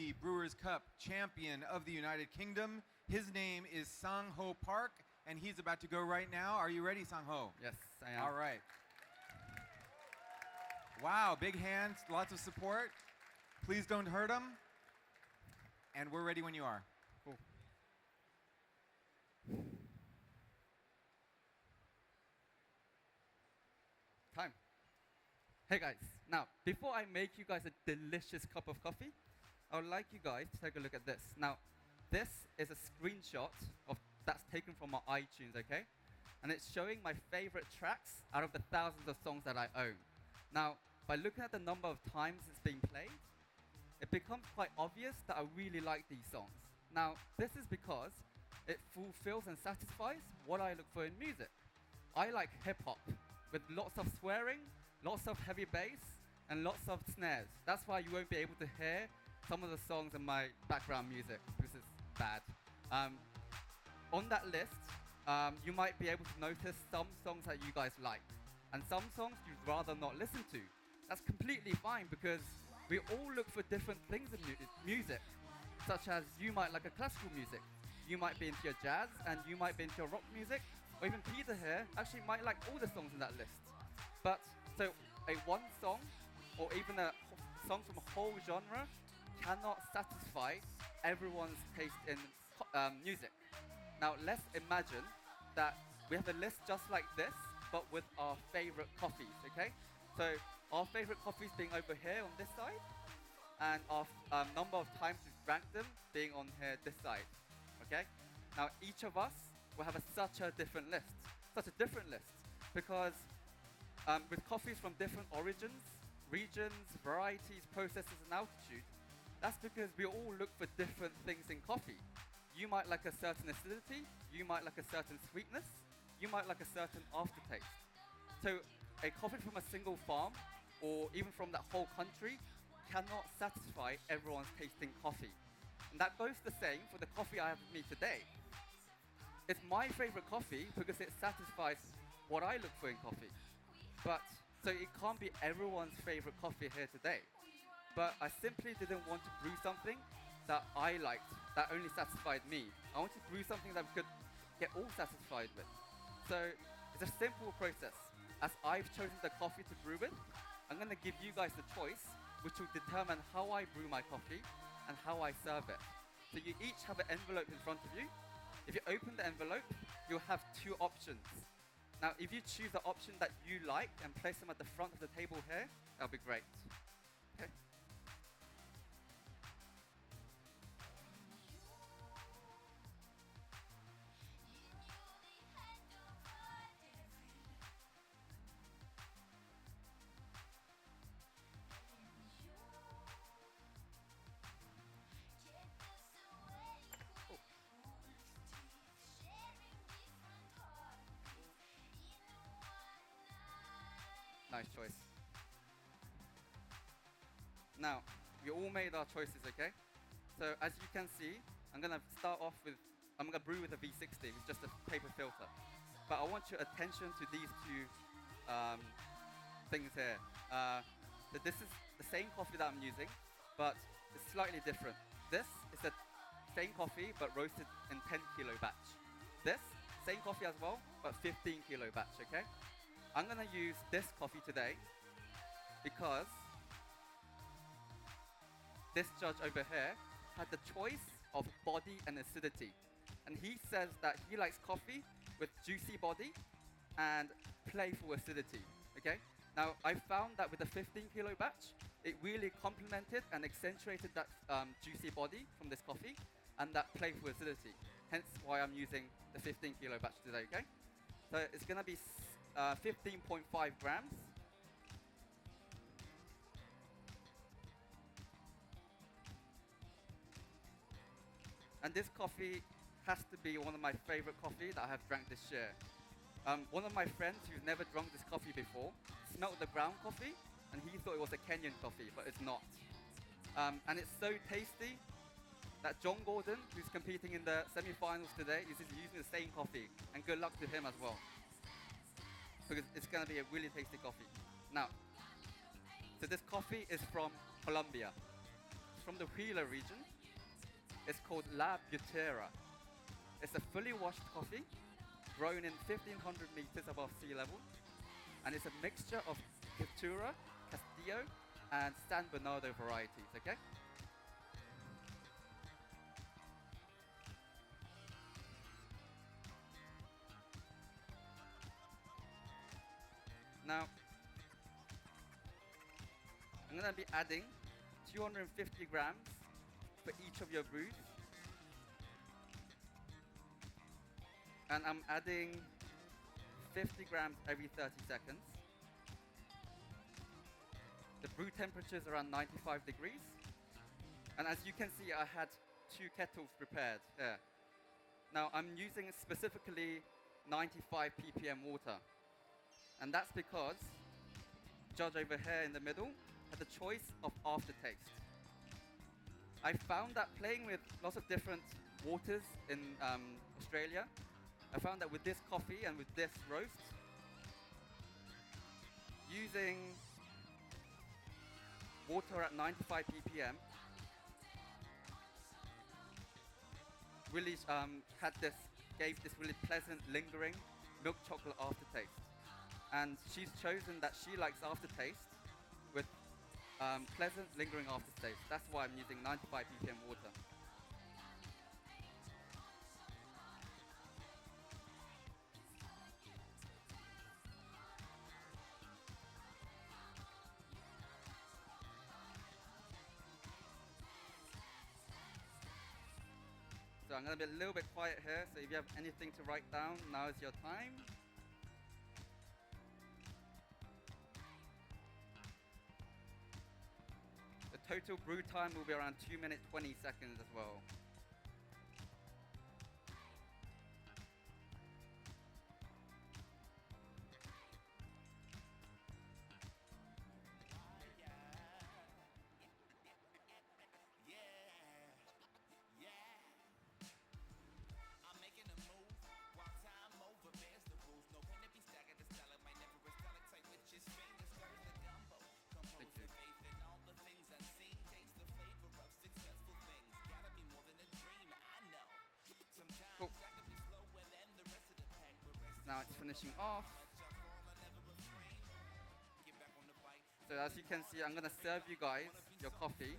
the Brewers Cup champion of the United Kingdom. His name is Sang-ho Park, and he's about to go right now. Are you ready, Sang-ho? Yes, I am. All right. Wow, big hands, lots of support. Please don't hurt him. And we're ready when you are. Cool. Time. Hey guys, now before I make you guys a delicious cup of coffee, I would like you guys to take a look at this. Now, this is a screenshot that's taken from my iTunes, okay? And it's showing my favorite tracks out of the thousands of songs that I own. Now, by looking at the number of times it's been played, it becomes quite obvious that I really like these songs. Now, this is because it fulfills and satisfies what I look for in music. I like hip-hop with lots of swearing, lots of heavy bass, and lots of snares. That's why you won't be able to hear some of the songs in my background music, because it's bad. On that list, you might be able to notice some songs that you guys like, and some songs you'd rather not listen to. That's completely fine, because we all look for different things in music, such as you might like a classical music, you might be into your jazz, and you might be into your rock music, or even Peter here actually might like all the songs in that list. But, so a one song, or even a song from a whole genre, cannot satisfy everyone's taste in music. Now let's imagine that we have a list just like this, but with our favorite coffees, okay? So our favorite coffees being over here on this side, and our number of times we've drank them being on here this side, okay? Now each of us will have such a different list, because with coffees from different origins, regions, varieties, processes, and altitude, that's because we all look for different things in coffee. You might like a certain acidity, you might like a certain sweetness, you might like a certain aftertaste. So a coffee from a single farm, or even from that whole country, cannot satisfy everyone's taste in coffee. And that goes the same for the coffee I have with me today. It's my favorite coffee because it satisfies what I look for in coffee. But, so it can't be everyone's favorite coffee here today. But I simply didn't want to brew something that I liked, that only satisfied me. I wanted to brew something that we could get all satisfied with. So it's a simple process. As I've chosen the coffee to brew with, I'm going to give you guys the choice, which will determine how I brew my coffee and how I serve it. So you each have an envelope in front of you. If you open the envelope, you'll have two options. Now, if you choose the option that you like and place them at the front of the table here, that'll be great. Okay. Nice choice. Now, we all made our choices, okay? So as you can see, I'm gonna brew with a V60, it's just a paper filter. But I want your attention to these two things here. So this is the same coffee that I'm using, but it's slightly different. This is the same coffee, but roasted in 10 kilo batch. This, same coffee as well, but 15 kilo batch, okay? I'm going to use this coffee today because this judge over here had the choice of body and acidity. And he says that he likes coffee with juicy body and playful acidity, okay? Now, I found that with the 15 kilo batch, it really complemented and accentuated that juicy body from this coffee and that playful acidity. Hence why I'm using the 15 kilo batch today, okay? So it's going to be 15.5 grams. And this coffee has to be one of my favorite coffee that I have drank this year. One of my friends who's never drunk this coffee before smelled the ground coffee and he thought it was a Kenyan coffee, but it's not. And it's so tasty that John Gordon, who's competing in the semi-finals today, is using the same coffee. And good luck to him as well, because it's going to be a really tasty coffee. Now, so this coffee is from Colombia. from the Wheeler region. It's called La Butera. It's a fully washed coffee grown in 1,500 meters above sea level. And it's a mixture of Caturra, Castillo, and San Bernardo varieties, okay? Now, I'm gonna be adding 250 grams for each of your brews. And I'm adding 50 grams every 30 seconds. The brew temperature is around 95 degrees. And as you can see, I had 2 kettles prepared here. Now I'm using specifically 95 ppm water. And that's because Judge over here in the middle had the choice of aftertaste. I found that playing with lots of different waters in Australia, I found that with this coffee and with this roast, using water at 95 ppm really gave this really pleasant, lingering milk chocolate aftertaste. And she's chosen that she likes aftertaste with pleasant, lingering aftertaste. That's why I'm using 95 ppm water. So I'm going to be a little bit quiet here, so if you have anything to write down, now is your time. The total brew time will be around 2 minutes 20 seconds as well. Cool. Now it's finishing off. So as you can see, I'm going to serve you guys your coffee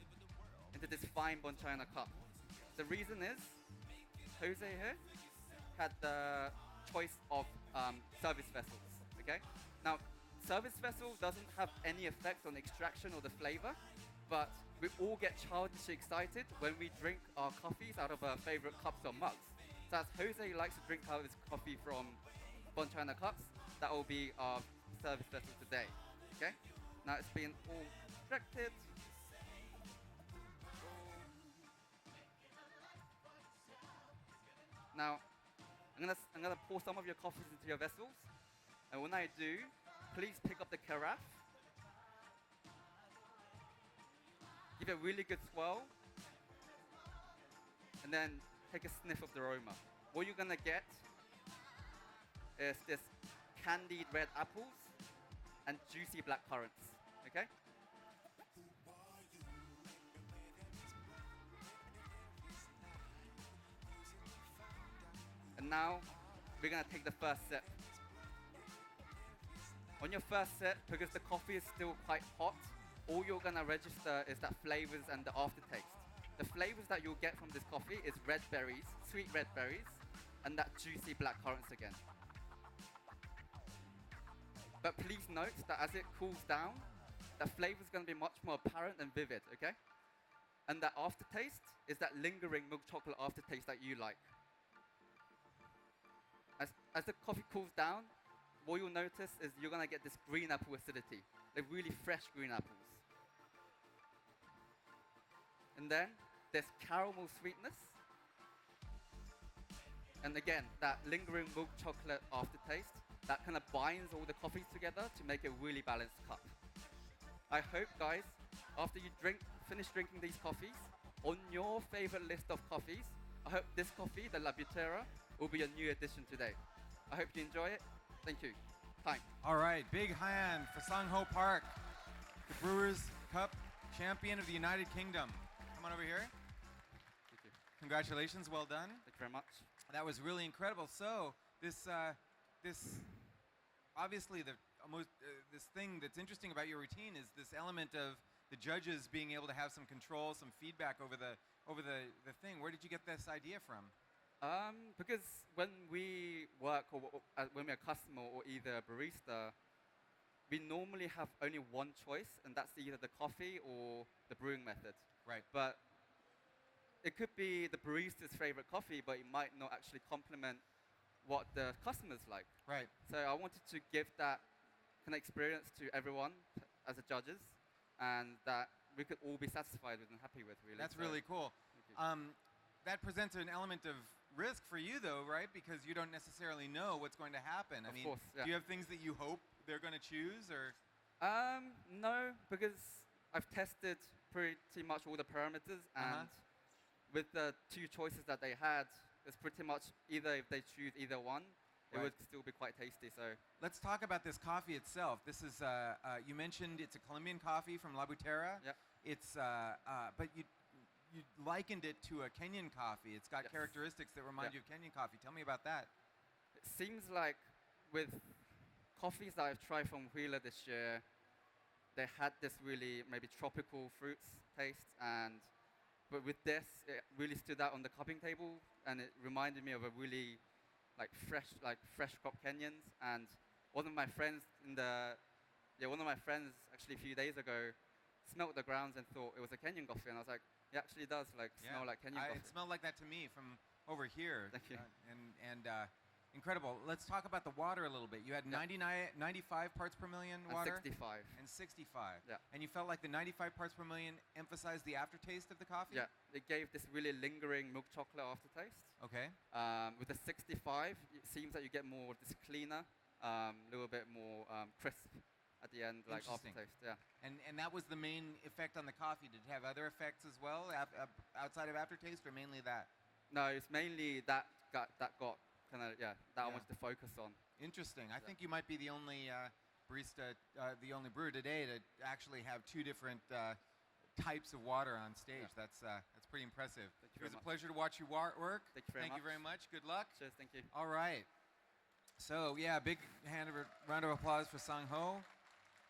into this fine Bonchina cup. The reason is, Jose here had the choice of service vessels, okay? Now, service vessel doesn't have any effect on extraction or the flavor, but we all get childishly excited when we drink our coffees out of our favorite cups or mugs. So as Jose likes to drink out of his coffee from Bonchina cups, that will be our service vessel today, okay? Now it's been all extracted. Now, I'm gonna pour some of your coffees into your vessels, and when I do, please pick up the carafe, give it a really good swirl, and then take a sniff of the aroma. What you're gonna get is this candied red apples and juicy black currants, okay? And now, we're gonna take the first sip. On your first sip, because the coffee is still quite hot, all you're gonna register is that flavors and the aftertaste. The flavors that you'll get from this coffee is red berries, sweet red berries, and that juicy black currants again. But please note that as it cools down, the flavor is going to be much more apparent and vivid, okay? And that aftertaste is that lingering milk chocolate aftertaste that you like. As the coffee cools down, what you'll notice is you're going to get this green apple acidity, like really fresh green apples. And then there's caramel sweetness. And again, that lingering milk chocolate aftertaste that kind of binds all the coffees together to make a really balanced cup. I hope, guys, after you finish drinking these coffees, on your favorite list of coffees, I hope this coffee, the La Butera, will be a new addition today. I hope you enjoy it. Thank you. Time. All right, big hand for Sang Ho Park, the Brewers Cup champion of the United Kingdom. come on over here. Thank you. Congratulations, well done. Thank you very much. That was really incredible. So this obviously this thing that's interesting about your routine is this element of the judges being able to have some control, some feedback over the thing. Where did you get this idea from? Because when we work or when we're a customer or either a barista, we normally have only one choice, and that's either the coffee or the brewing method. Right. But it could be the barista's favorite coffee, but it might not actually complement what the customers like. Right. So I wanted to give that kind of experience to everyone as the judges, and that we could all be satisfied with and happy with, really. That's really cool. Thank you. That presents an element of risk for you, though, right? Because you don't necessarily know what's going to happen. Of course, yeah. Do you have things that you hope they're going to choose, or? No, because I've tested pretty much all the parameters, and with the two choices that they had, it's pretty much either if they choose either one, it Right. would still be quite tasty. So Let's talk about this coffee itself. This is, you mentioned it's a Colombian coffee from La Butera. Yep. It's, but you likened it to a Kenyan coffee. It's got Yes. characteristics that remind Yeah. you of Kenyan coffee. Tell me about that. it seems like with coffees that I've tried from Wheeler this year, they had this really maybe tropical fruits taste, but with this, it really stood out on the cupping table, and it reminded me of a really fresh crop Kenyans. And one of my friends actually a few days ago smelled the grounds and thought it was a Kenyan coffee, and I was like, it actually does smell like Kenyan coffee. It smelled like that to me from over here. Thank you. Incredible. Let's talk about the water a little bit. You had 95 parts per million And water? 65. And 65. Yeah. And you felt like the 95 parts per million emphasized the aftertaste of the coffee? Yeah, it gave this really lingering milk chocolate aftertaste. Okay. With the 65, it seems that you get more this cleaner, a little bit more crisp at the end, like Interesting. aftertaste. Yeah. And that was the main effect on the coffee. Did it have other effects as well outside of aftertaste, or mainly that? No, it's mainly that got kind of I Yeah. wanted to focus on. Interesting. I think you might be the only barista, the only brewer today to actually have two different types of water on stage. Yeah. That's pretty impressive. Thank you It was very a much. pleasure to watch you work. Thank you very Thank you much. very much. Good luck. Cheers, thank you. All right. So yeah, big round of applause for Sang Ho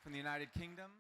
from the United Kingdom.